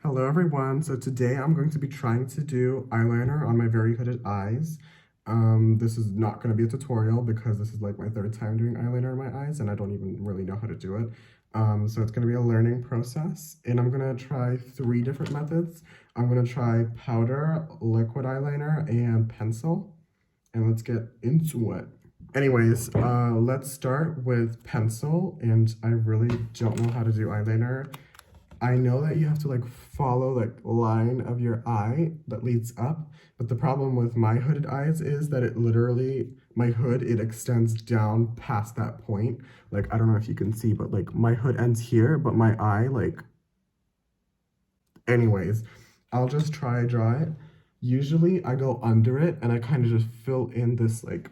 Hello everyone, so today I'm going to be trying to do eyeliner on my very hooded eyes. This is not going to be a tutorial because this is like my third time doing eyeliner on my eyes and I don't even really know how to do it. So it's going to be a learning process and I'm going to try 3 different methods. I'm going to try powder, liquid eyeliner, and pencil. And let's get into it. Anyways, let's start with pencil, and I really don't know how to do eyeliner. I know that you have to like follow like line of your eye that leads up, but the problem with my hooded eyes is that it literally, my hood, it extends down past that point. Like, I don't know if you can see, but like my hood ends here, but my eye like, anyways, I'll just draw it. Usually I go under it and I kind of just fill in this like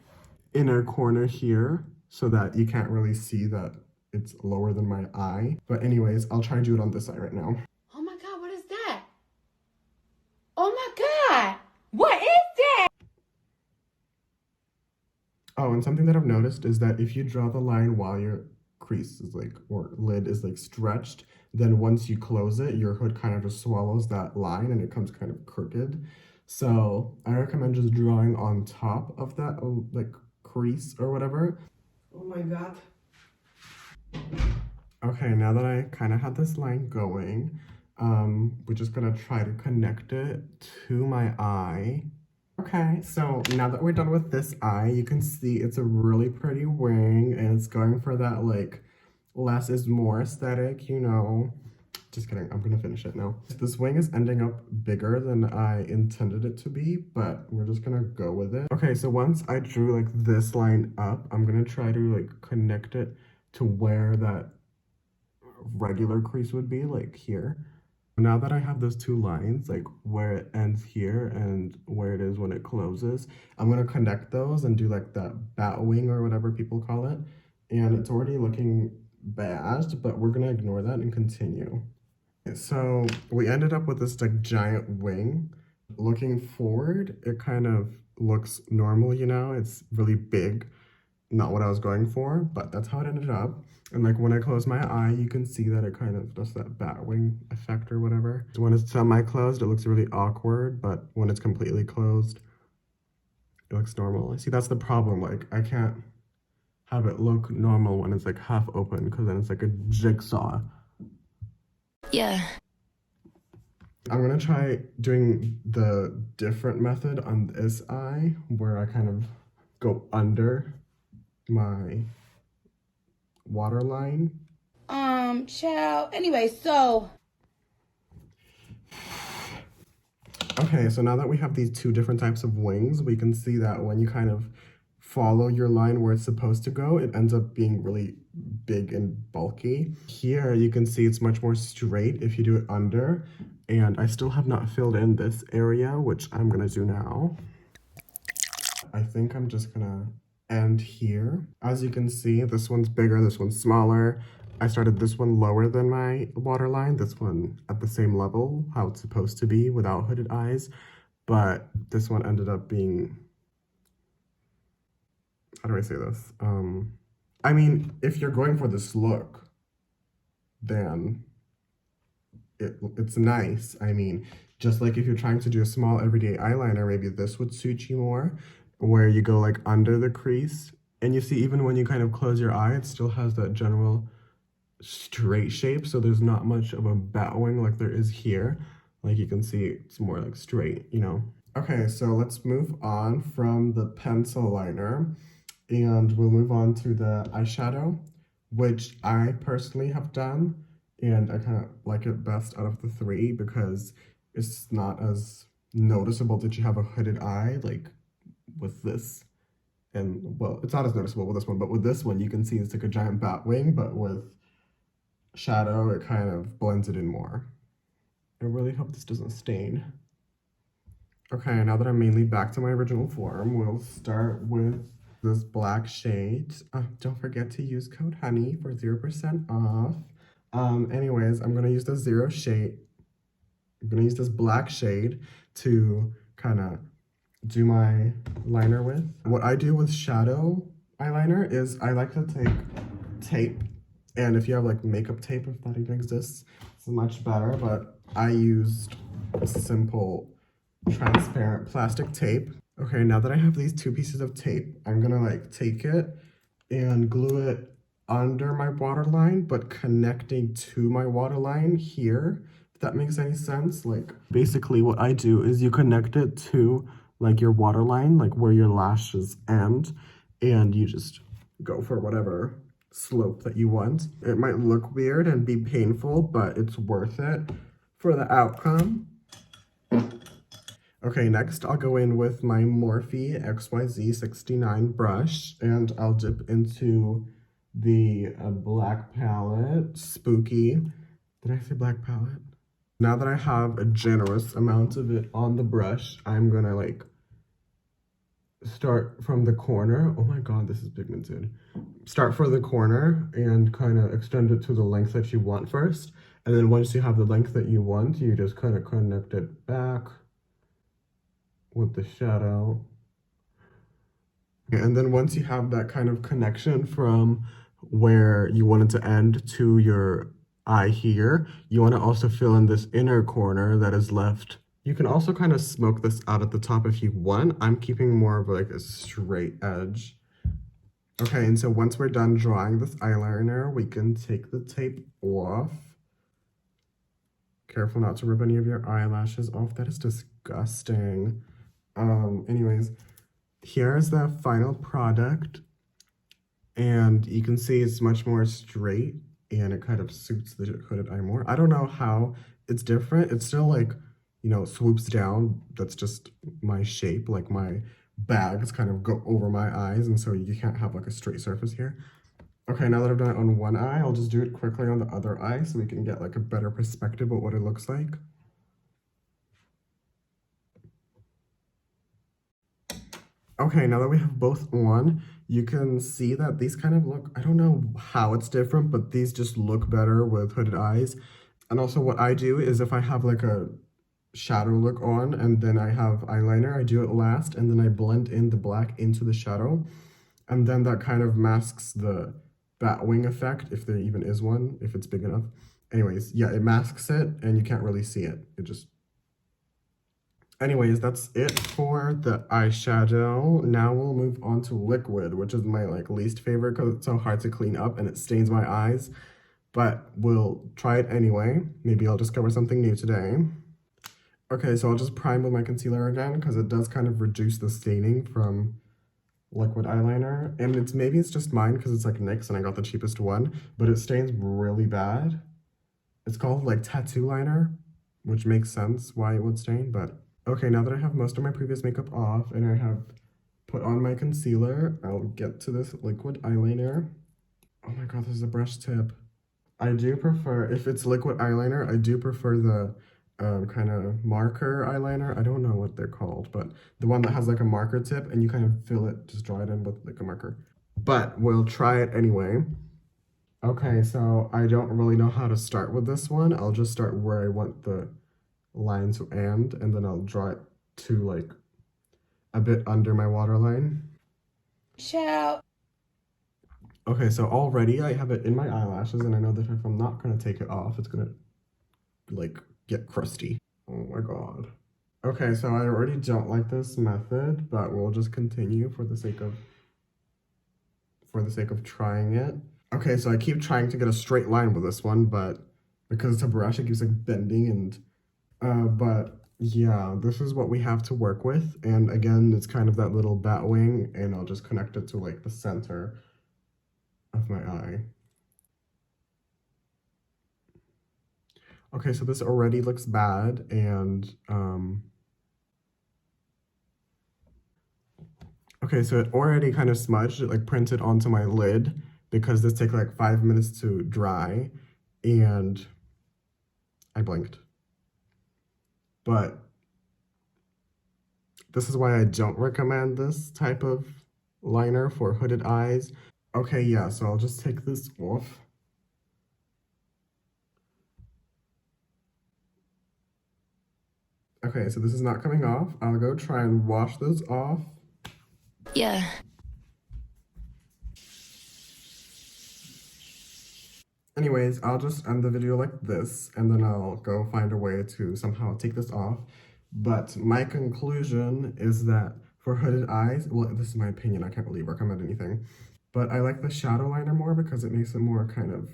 inner corner here so that you can't really see that it's lower than my eye. But anyways, I'll try and do it on this side right now. Oh my God, what is that? Oh my God, what is that? Oh, and something that I've noticed is that if you draw the line while your crease is like, or lid is like stretched, then once you close it, your hood kind of just swallows that line and it comes kind of crooked. So I recommend just drawing on top of that like crease or whatever. Oh my God. Okay, now that I kind of had this line going, we're just gonna try to connect it to my eye. Okay, so now that we're done with this eye, you can see it's a really pretty wing and it's going for that like less is more aesthetic, you know. Just kidding, I'm gonna finish it now. This wing is ending up bigger than I intended it to be, but we're just gonna go with it. Okay, so once I drew like this line up, I'm gonna try to like connect it to where that regular crease would be, like here. Now that I have those 2 lines, like where it ends here and where it is when it closes, I'm gonna connect those and do like that bat wing or whatever people call it. And it's already looking bad, but we're gonna ignore that and continue. So we ended up with this like giant wing. Looking forward, it kind of looks normal, you know, it's really big. Not what I was going for, but that's how it ended up. And like when I close my eye, you can see that it kind of does that bat wing effect or whatever. So when it's semi-closed, it looks really awkward, but when it's completely closed, it looks normal. See, that's the problem. Like I can't have it look normal when it's like half open because then it's like a jigsaw. Yeah. I'm gonna try doing the different method on this eye where I kind of go under my waterline. Child. Anyway, so. Okay, so now that we have these 2 different types of wings, we can see that when you kind of follow your line where it's supposed to go, it ends up being really big and bulky. Here, you can see it's much more straight if you do it under, and I still have not filled in this area, which I'm gonna do now. I think I'm just gonna end here. As you can see, this one's bigger, this one's smaller. I started this one lower than my waterline, this one at the same level, how it's supposed to be without hooded eyes, but this one ended up being, how do I say this? I mean, if you're going for this look, then it's nice. I mean, just like if you're trying to do a small everyday eyeliner, maybe this would suit you more, where you go like under the crease. And you see, even when you kind of close your eye, it still has that general straight shape. So there's not much of a bat wing like there is here. Like you can see, it's more like straight, you know? Okay, so let's move on from the pencil liner and we'll move on to the eyeshadow, which I personally have done. And I kind of like it best out of the 3 because it's not as noticeable that you have a hooded eye like with this. And well, it's not as noticeable with this one, but with this one, you can see it's like a giant bat wing, but with shadow, it kind of blends it in more. I really hope this doesn't stain. Okay, now that I'm mainly back to my original form, we'll start with this black shade. Don't forget to use code HONEY for 0% off. Anyways, I'm gonna use the zero shade. I'm gonna use this black shade to kind of do my liner with. What I do with shadow eyeliner is I like to take tape, and if you have like makeup tape, if that even exists, it's much better, but I used simple transparent plastic tape. Okay, now that I have these two pieces of tape, I'm gonna like take it and glue it under my waterline, but connecting to my waterline here, if that makes any sense. Like basically what I do is you connect it to like your waterline, like where your lashes end, and you just go for whatever slope that you want. It might look weird and be painful, but it's worth it for the outcome. Okay, next I'll go in with my Morphe XYZ69 brush, and I'll dip into the black palette, Spooky. Did I say black palette? Now that I have a generous amount of it on the brush, I'm gonna like start from the corner. Oh my god, this is pigmented. Start from the corner and kind of extend it to the length that you want first. And then once you have the length that you want, you just kind of connect it back with the shadow. And then once you have that kind of connection from where you want it to end to your eye here, you want to also fill in this inner corner that is left. You can also kind of smoke this out at the top if you want. I'm keeping more of like a straight edge. Okay, and so once we're done drawing this eyeliner, we can take the tape off. Careful not to rip any of your eyelashes off. That is disgusting. Anyways, here's the final product, and you can see it's much more straight and it kind of suits the hooded eye more. I don't know how it's different. It's still like, you know, swoops down. That's just my shape. Like my bags kind of go over my eyes, and so you can't have like a straight surface here. Okay, now that I've done it on one eye, I'll just do it quickly on the other eye so we can get like a better perspective of what it looks like. Okay, now that we have both on, you can see that these kind of look, I don't know how it's different, but these just look better with hooded eyes. And also what I do is if I have like a shadow look on and then I have eyeliner, I do it last and then I blend in the black into the shadow. And then that kind of masks the bat wing effect, if there even is one, if it's big enough. Anyways, yeah, it masks it and you can't really see it. It just... Anyways, that's it for the eyeshadow. Now we'll move on to liquid, which is my like least favorite because it's so hard to clean up and it stains my eyes. But we'll try it anyway. Maybe I'll discover something new today. Okay, so I'll just prime with my concealer again because it does kind of reduce the staining from liquid eyeliner. And maybe it's just mine because it's like NYX and I got the cheapest one, but it stains really bad. It's called like tattoo liner, which makes sense why it would stain, but... Okay, now that I have most of my previous makeup off and I have put on my concealer, I'll get to this liquid eyeliner. Oh my god, this is a brush tip. I do prefer, if it's liquid eyeliner, I do prefer the kind of marker eyeliner. I don't know what they're called, but the one that has like a marker tip and you kind of fill it, just draw it in with like a marker. But we'll try it anyway. Okay, so I don't really know how to start with this one. I'll just start where I want the line to end, and then I'll draw it to like a bit under my waterline. Child. Okay, so already I have it in my eyelashes, and I know that if I'm not gonna take it off, it's gonna like get crusty. Oh my god. Okay, so I already don't like this method, but we'll just continue for the sake of trying it. Okay, so I keep trying to get a straight line with this one, but because it's a brush, it keeps like bending and but yeah, this is what we have to work with. And again, it's kind of that little bat wing, and I'll just connect it to like the center of my eye. Okay, so this already looks bad, and okay, so it already kind of smudged, it like printed onto my lid because this takes like 5 minutes to dry, and I blinked. But this is why I don't recommend this type of liner for hooded eyes. Okay, yeah, so I'll just take this off. Okay, so this is not coming off. I'll go try and wash this off. Yeah. Anyways, I'll just end the video like this, and then I'll go find a way to somehow take this off. But my conclusion is that for hooded eyes, well, this is my opinion, I can't really recommend anything, but I like the shadow liner more because it makes it more kind of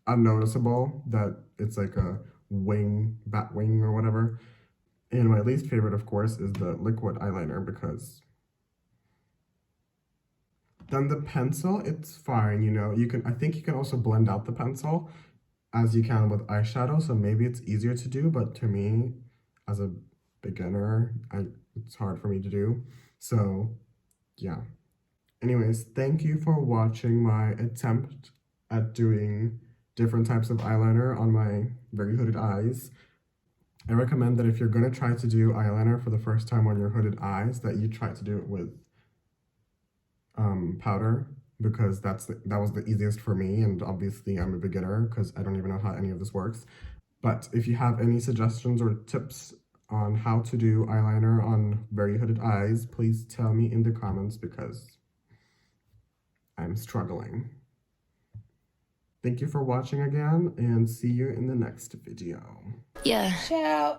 unnoticeable that it's like a wing, bat wing or whatever. And my least favorite, of course, is the liquid eyeliner because then the pencil, it's fine, you know. I think you can also blend out the pencil as you can with eyeshadow, so maybe it's easier to do, but to me, as a beginner, it's hard for me to do. So, yeah. Anyways, thank you for watching my attempt at doing different types of eyeliner on my very hooded eyes. I recommend that if you're going to try to do eyeliner for the first time on your hooded eyes, that you try to do it with powder, because that was the easiest for me, and obviously I'm a beginner because I don't even know how any of this works. But if you have any suggestions or tips on how to do eyeliner on very hooded eyes, please tell me in the comments because I'm struggling. Thank you for watching again, and see you in the next video. Yeah. Ciao.